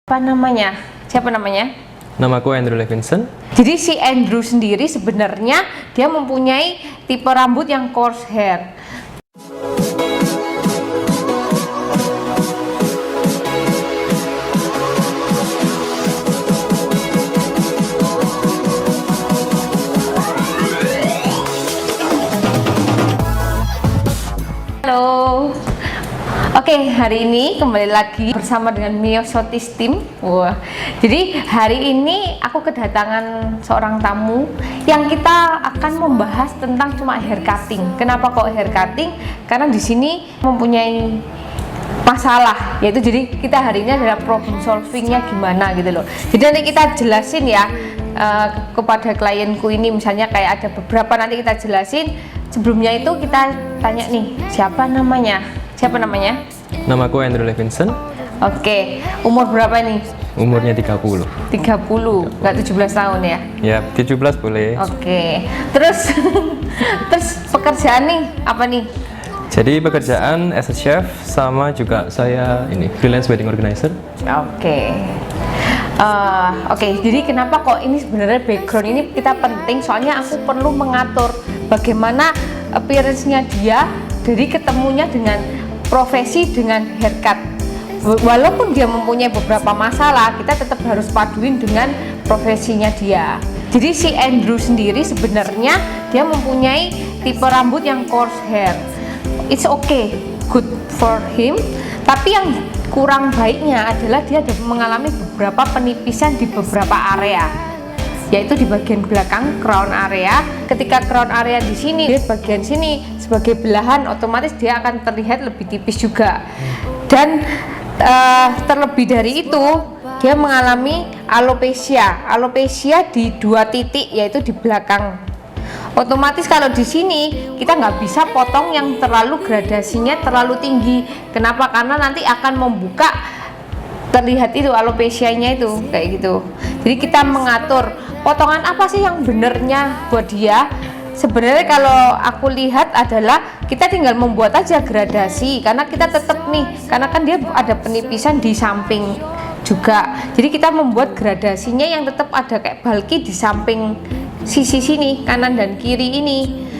Apa namanya? Siapa namanya? Namaku Andrew Levinson. Jadi si Andrew sendiri sebenarnya dia mempunyai tipe rambut yang coarse hair. Halo. Oke, hari ini kembali lagi bersama dengan Myosotis Team. Wah. Jadi hari ini aku kedatangan seorang tamu yang kita akan membahas tentang cuma hair cutting. Kenapa kok hair cutting? Karena di sini mempunyai masalah, yaitu jadi kita hari ini adalah problem solvingnya gimana gitu loh. Jadi nanti kita jelasin ya kepada klienku ini, misalnya kayak ada beberapa nanti kita jelasin. Sebelumnya itu kita tanya nih, siapa namanya? Namaku Andrew Levinson. Oke, umur berapa nih? Umurnya 30. 30, nggak 17 tahun ya? Ya, 17 boleh. Oke, terus pekerjaan nih, apa nih? Jadi pekerjaan as a chef sama juga saya ini freelance wedding organizer. Oke. Oke, jadi kenapa kok ini sebenarnya background ini kita penting, soalnya aku perlu mengatur bagaimana appearance-nya dia dari ketemunya dengan profesi dengan haircut. Walaupun dia mempunyai beberapa masalah, kita tetap harus paduin dengan profesinya dia. Jadi si Andrew sendiri sebenarnya dia mempunyai tipe rambut yang coarse hair. It's okay, good for him. Tapi yang kurang baiknya adalah dia mengalami beberapa penipisan di beberapa area, yaitu di bagian belakang crown area. Ketika crown area di sini, di bagian sini sebagai belahan, otomatis dia akan terlihat lebih tipis juga. Dan terlebih dari itu, dia mengalami alopecia di 2 titik, yaitu di belakang. Otomatis kalau di sini kita nggak bisa potong yang terlalu gradasinya terlalu tinggi. Kenapa? Karena nanti akan membuka terlihat itu alopecianya itu kayak gitu. Jadi kita mengatur potongan apa sih yang benernya buat dia. Sebenarnya kalau aku lihat adalah kita tinggal membuat aja gradasi, karena kita tetap nih, karena kan dia ada penipisan di samping juga. Jadi kita membuat gradasinya yang tetap ada kayak bulky di samping sisi sini, kanan dan kiri ini.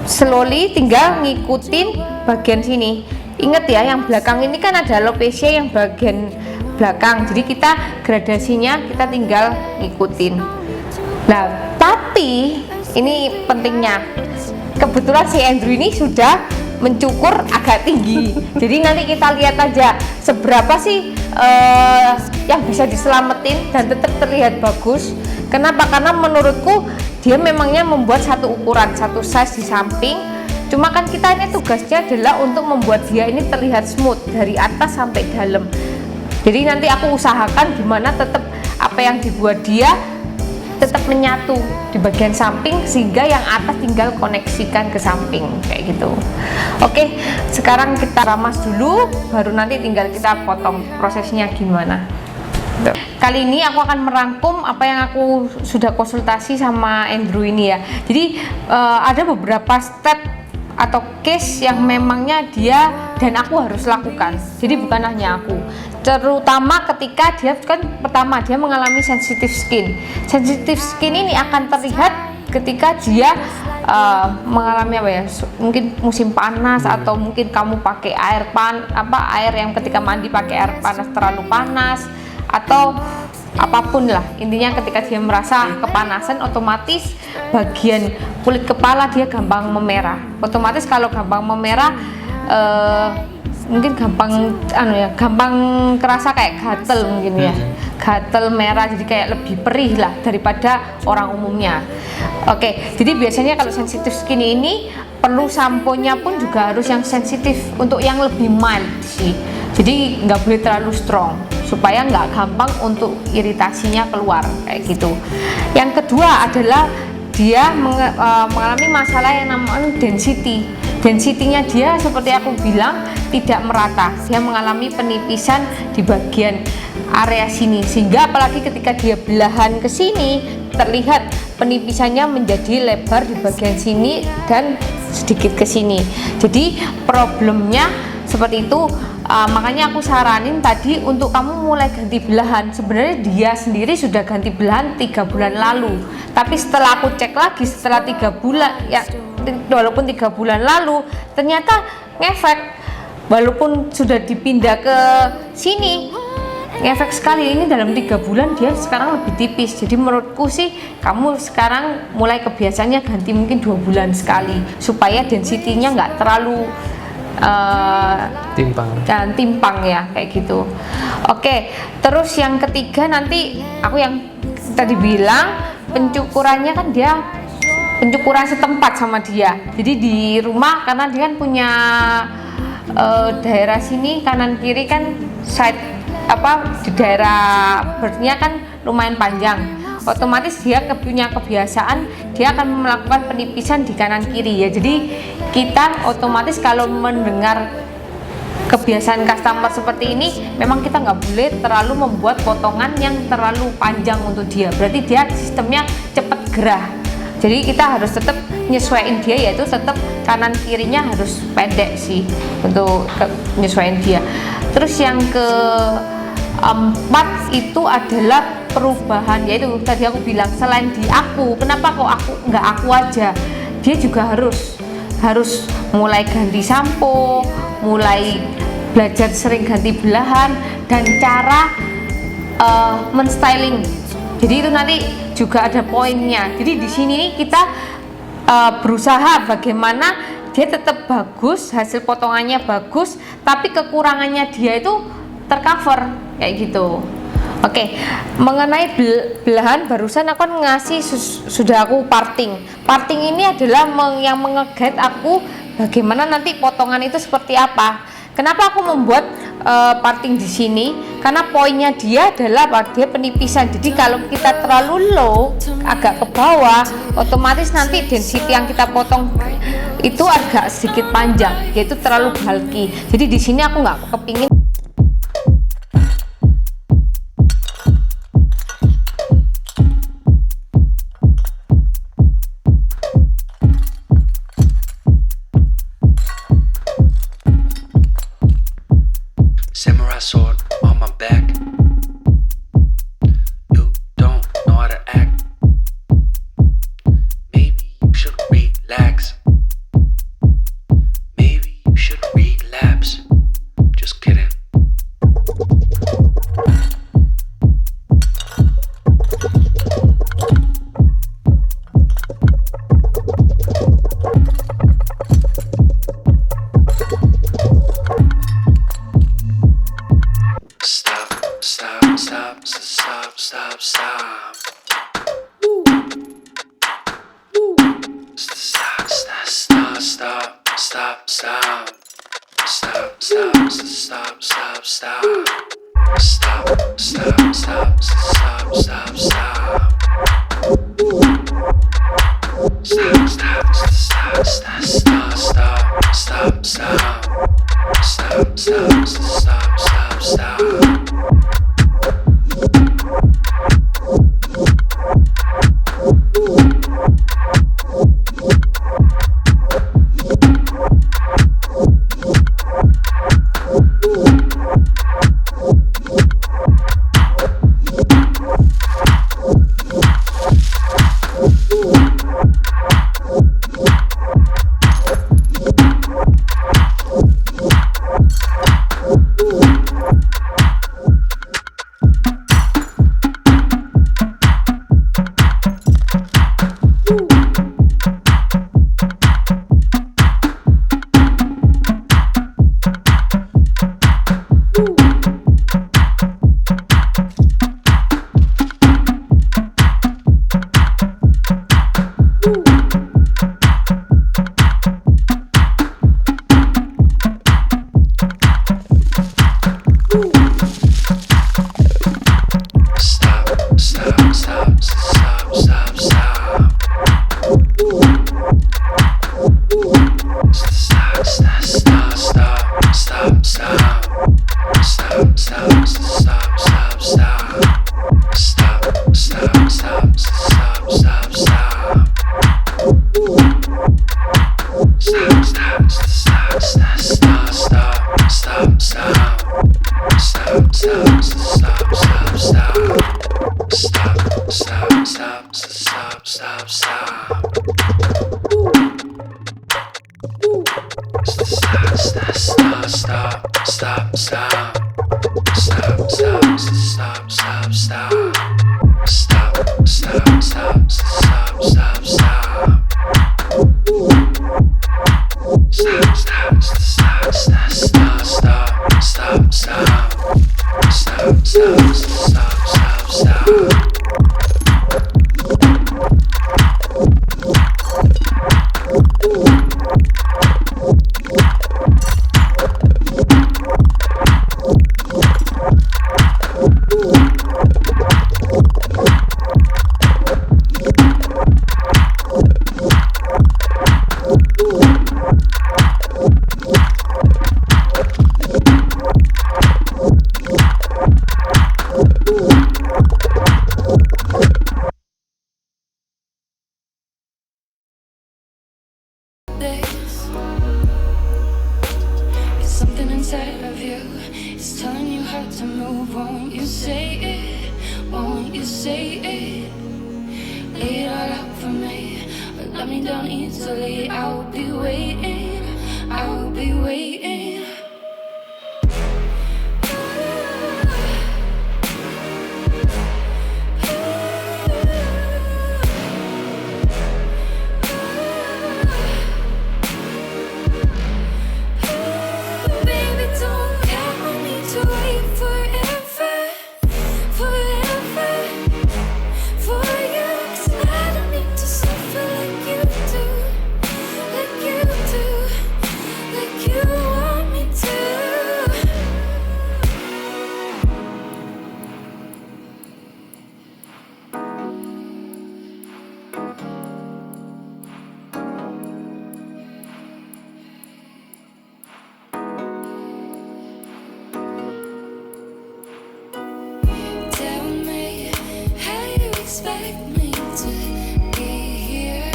Slowly tinggal ngikutin bagian sini. Ingat ya, yang belakang ini kan ada alopecia yang bagian belakang. Jadi kita gradasinya kita tinggal ngikutin. Nah, tapi ini pentingnya, kebetulan si Andrew ini sudah mencukur agak tinggi. Jadi nanti kita lihat aja seberapa sih yang bisa diselamatin dan tetap terlihat bagus. Kenapa? Karena menurutku dia memangnya membuat satu ukuran, satu size di samping. Cuma kan kita ini tugasnya adalah untuk membuat dia ini terlihat smooth dari atas sampai dalam. Jadi nanti aku usahakan gimana tetap apa yang dibuat dia tetap menyatu di bagian samping, sehingga yang atas tinggal koneksikan ke samping kayak gitu. Oke, sekarang kita ramas dulu, baru nanti tinggal kita potong. Prosesnya gimana. Kali ini aku akan merangkum apa yang aku sudah konsultasi sama Andrew ini ya. Jadi ada beberapa step atau case yang memangnya dia dan aku harus lakukan. Jadi bukan hanya aku, terutama ketika dia kan pertama dia mengalami sensitive skin. Sensitive skin ini akan terlihat ketika dia mengalami apa ya, mungkin musim panas, atau mungkin kamu pakai air yang ketika mandi pakai air panas terlalu panas, atau apapun lah, intinya ketika dia merasa kepanasan, otomatis bagian kulit kepala dia gampang memerah. Otomatis kalau gampang memerah mungkin gampang kerasa kayak gatel mungkin ya, gatel merah, jadi kayak lebih perih lah daripada orang umumnya. Oke, jadi biasanya kalau sensitive skin ini perlu samponya pun juga harus yang sensitif, untuk yang lebih mild sih. Jadi nggak boleh terlalu strong supaya nggak gampang untuk iritasinya keluar kayak gitu. Yang kedua adalah dia mengalami masalah yang namanya density. Density-nya dia seperti aku bilang tidak merata. Dia mengalami penipisan di bagian area sini, sehingga apalagi ketika dia belahan ke sini terlihat penipisannya menjadi lebar di bagian sini dan sedikit ke sini. Jadi problemnya seperti itu. Makanya aku saranin tadi untuk kamu mulai ganti belahan. Sebenarnya dia sendiri sudah ganti belahan 3 bulan lalu, tapi setelah aku cek lagi setelah 3 bulan ya, walaupun 3 bulan lalu ternyata ngefek, walaupun sudah dipindah ke sini ngefek sekali. Ini dalam 3 bulan dia sekarang lebih tipis. Jadi menurutku sih kamu sekarang mulai kebiasaannya ganti mungkin 2 bulan sekali supaya density-nya nggak terlalu timpang ya, kayak gitu. Oke, terus yang ketiga nanti aku yang tadi bilang pencukurannya kan dia pencukuran setempat sama dia. Jadi di rumah karena dia kan punya daerah sini kanan kiri kan side di daerah bird-nya kan lumayan panjang, otomatis dia punya kebiasaan dia akan melakukan penipisan di kanan kiri ya. Jadi kita otomatis kalau mendengar kebiasaan customer seperti ini, memang kita nggak boleh terlalu membuat potongan yang terlalu panjang untuk dia, berarti dia sistemnya cepat gerah. Jadi kita harus tetap nyesuaiin dia, yaitu tetap kanan kirinya harus pendek sih untuk nyesuaiin dia. Terus yang keempat itu adalah perubahan, yaitu tadi aku bilang selain di aku, kenapa kok aku aja, dia juga harus mulai ganti sampo, mulai belajar sering ganti belahan dan cara menstyling. Jadi itu nanti juga ada poinnya. Jadi di sini nih kita berusaha bagaimana dia tetap bagus, hasil potongannya bagus, tapi kekurangannya dia itu tercover kayak gitu. Oke, mengenai belahan barusan aku kan ngasih sudah aku parting. Parting ini adalah yang mengeget aku bagaimana nanti potongan itu seperti apa. Kenapa aku membuat parting di sini? Karena poinnya dia adalah dia penipisan. Jadi kalau kita terlalu low, agak ke bawah, otomatis nanti density yang kita potong itu agak sedikit panjang, yaitu terlalu bulky. Jadi di sini aku nggak kepingin. Samurai sword on my back. You don't know how to act. Maybe you should relax. Maybe you should relapse. Just kidding. Stop, stop, stop, stop, stop, stop. Stop, stop, stop, stop, stop, stop. Stop, stop, stop, stop, stop. Stop, stop, stop, stop, stop, stop. Stop, stop, stop, stop, stop, stop, stop, stop. Stop, stop, stop, stop, stop. stop, stop, stop. Stop, stop, stop, stop, stop, stop. Stop, stop, stop, stop, stop, stop, stop, stop. Stop, stop, stop, stop, stop. This it's something inside of you. It's telling you how to move. Won't you say it? Won't you say it? Lay it all out for me, but let me down easily. I'll be waiting. I'll be waiting. Baby, don't ever need to wait forever, forever for you. 'Cause I don't need to suffer like you do, like you do, like you want me to. Tell me how you expect me to be here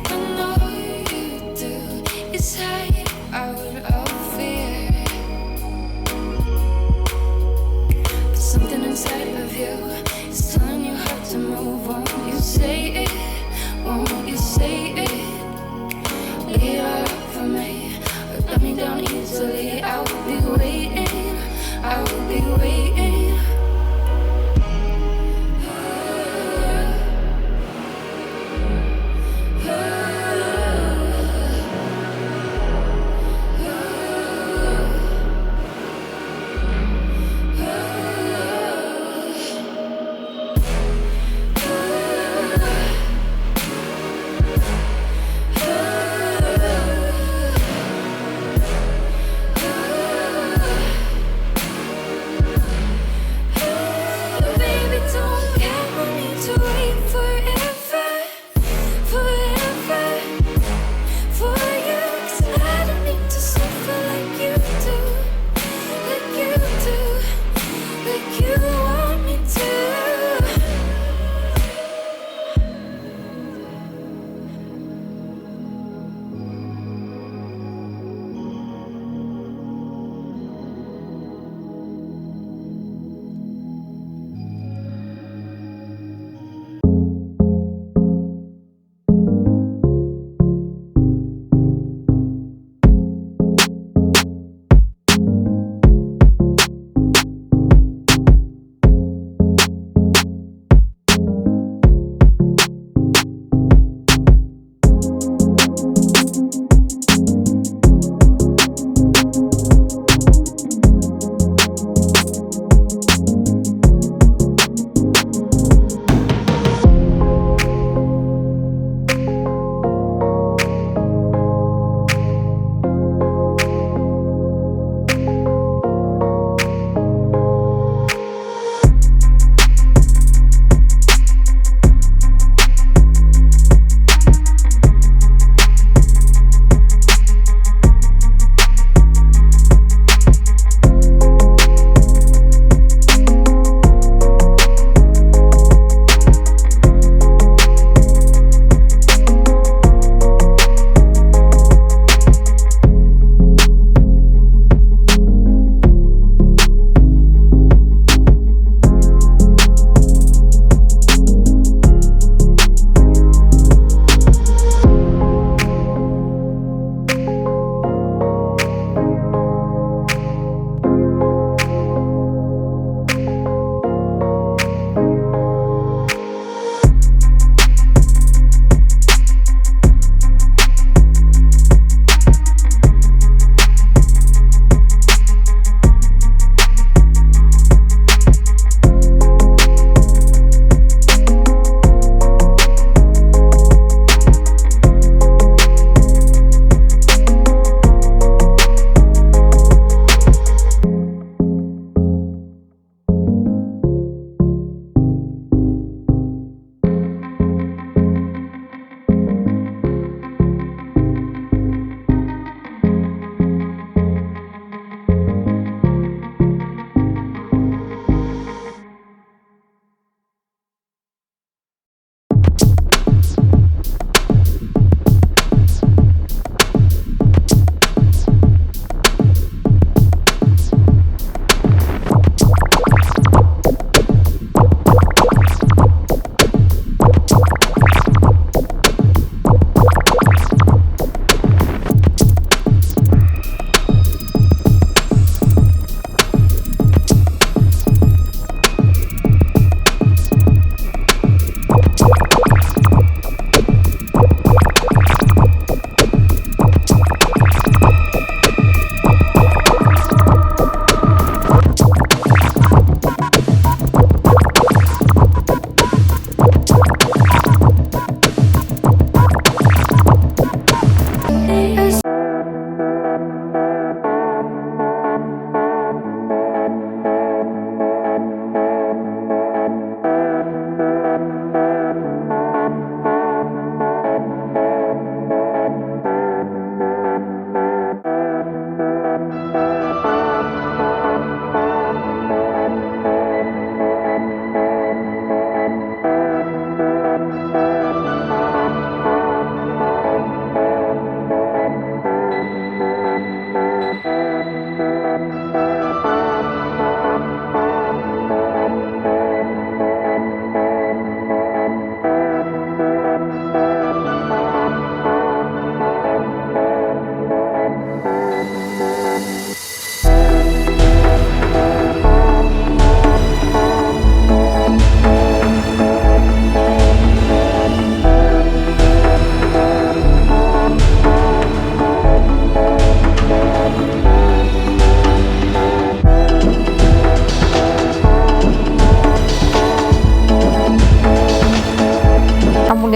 when all you do is hide out of fear. But something inside of you is telling you how to move. Won't you say it? Won't you say it? Lay it all out for me, but let me down easily. I will be waiting. I will be waiting.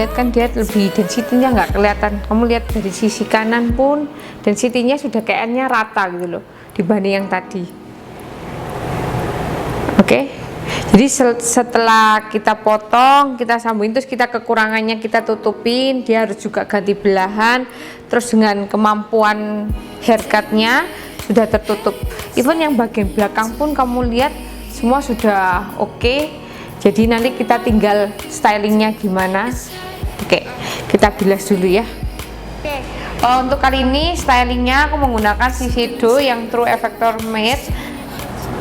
lihat kan dia lebih density-nya nggak kelihatan. Kamu lihat dari sisi kanan pun density-nya sudah kayaknya rata gitu loh dibanding yang tadi. Oke. Jadi setelah kita potong, kita sambungin, terus kita kekurangannya kita tutupin, dia harus juga ganti belahan. Terus dengan kemampuan haircut-nya sudah tertutup. Even yang bagian belakang pun kamu lihat semua sudah oke. Jadi nanti kita tinggal stylingnya gimana. Oke, kita bilas dulu ya. Oke, untuk kali ini stylingnya aku menggunakan Shiseido yang True Effector Matte.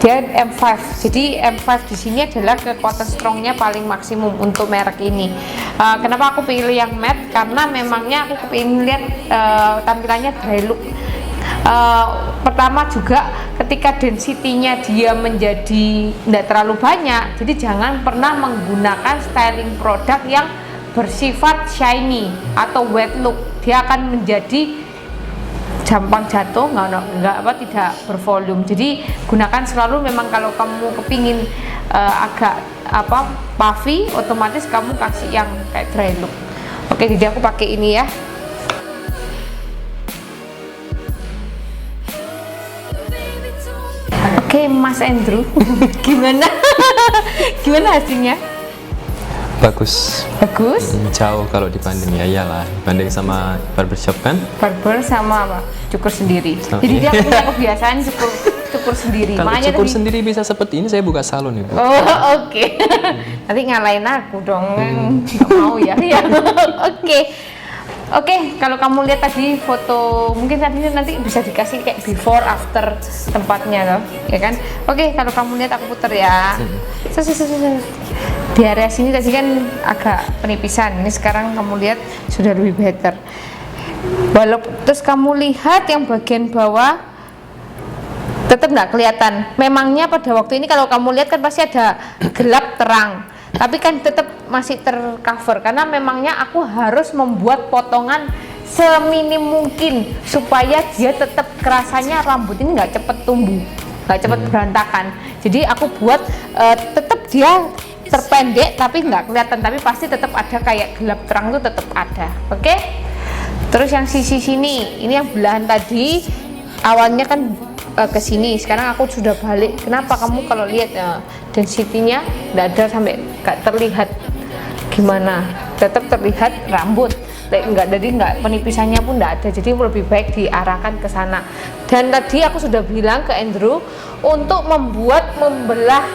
Dia M5. Jadi M5 di sini adalah kekuatan strongnya paling maksimum untuk merek ini. Kenapa aku pilih yang matte? Karena memangnya aku kepingin lihat tampilannya dry look. Pertama juga ketika density-nya dia menjadi tidak terlalu banyak, jadi jangan pernah menggunakan styling produk yang bersifat shiny atau wet look. Dia akan menjadi gampang jatuh, tidak bervolume. Jadi gunakan selalu, memang kalau kamu kepingin agak puffy, otomatis kamu kasih yang kayak dry look. Oke, jadi aku pakai ini ya. Oke, Mas Andrew, gimana? Gimana hasilnya? Bagus. Bagus. Jauh kalau dibanding, ya iyalah, dibanding sama barbershop kan. Barber sama apa? Cukur sendiri. Jadi dia punya kebiasaan cukur sendiri. Kalau Makanya cukur tadi, sendiri bisa seperti ini, saya buka salon ibu. oh oke. Nanti ngalahin aku dong. Nggak mau ya. Ya. Oke, kalau kamu lihat tadi foto, mungkin tadi nanti bisa dikasih kayak before after tempatnya loh, ya kan? Oke, kalau kamu lihat aku puter ya. Di area sini tadi kan agak penipisan, ini sekarang kamu lihat sudah lebih better. Terus kamu lihat yang bagian bawah tetap nggak kelihatan. Memangnya pada waktu ini kalau kamu lihat kan pasti ada gelap terang, tapi kan tetap masih tercover karena memangnya aku harus membuat potongan seminim mungkin supaya dia tetap kerasanya rambut ini nggak cepet tumbuh, nggak cepet berantakan. Jadi aku buat tetap dia terpendek tapi nggak kelihatan, tapi pasti tetap ada kayak gelap terang tuh tetap ada. Oke. Terus yang sisi sini, ini yang belahan tadi awalnya kan ke sini, sekarang aku sudah balik. Kenapa? Kamu kalau lihat density-nya nggak ada, sampai nggak terlihat gimana, tetap terlihat rambut nggak penipisannya pun nggak ada. Jadi lebih baik diarahkan ke sana. Dan tadi aku sudah bilang ke Andrew untuk membelah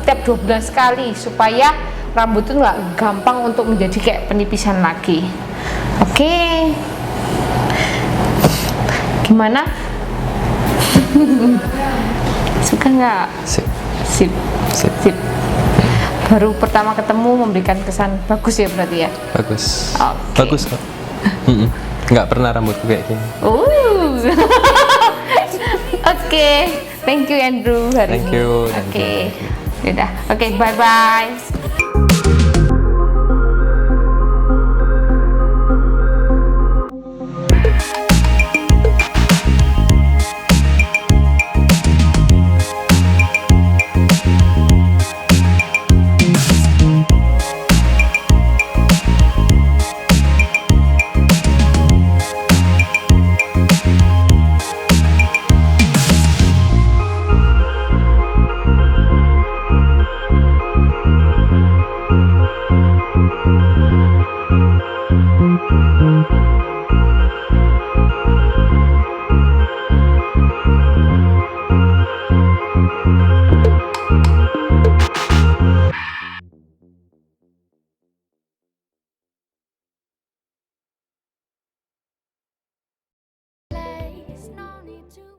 tiap 2 bulan sekali supaya rambut itu nggak gampang untuk menjadi kayak penipisan lagi. Oke. Gimana? Suka nggak? Sip. Baru pertama ketemu memberikan kesan bagus ya berarti ya? Bagus. Okay. Bagus kok. Nggak pernah rambutku kayak gini. Oke. Thank you Andrew hari ini. Thank you. Oke. Udah. Oke, bye bye.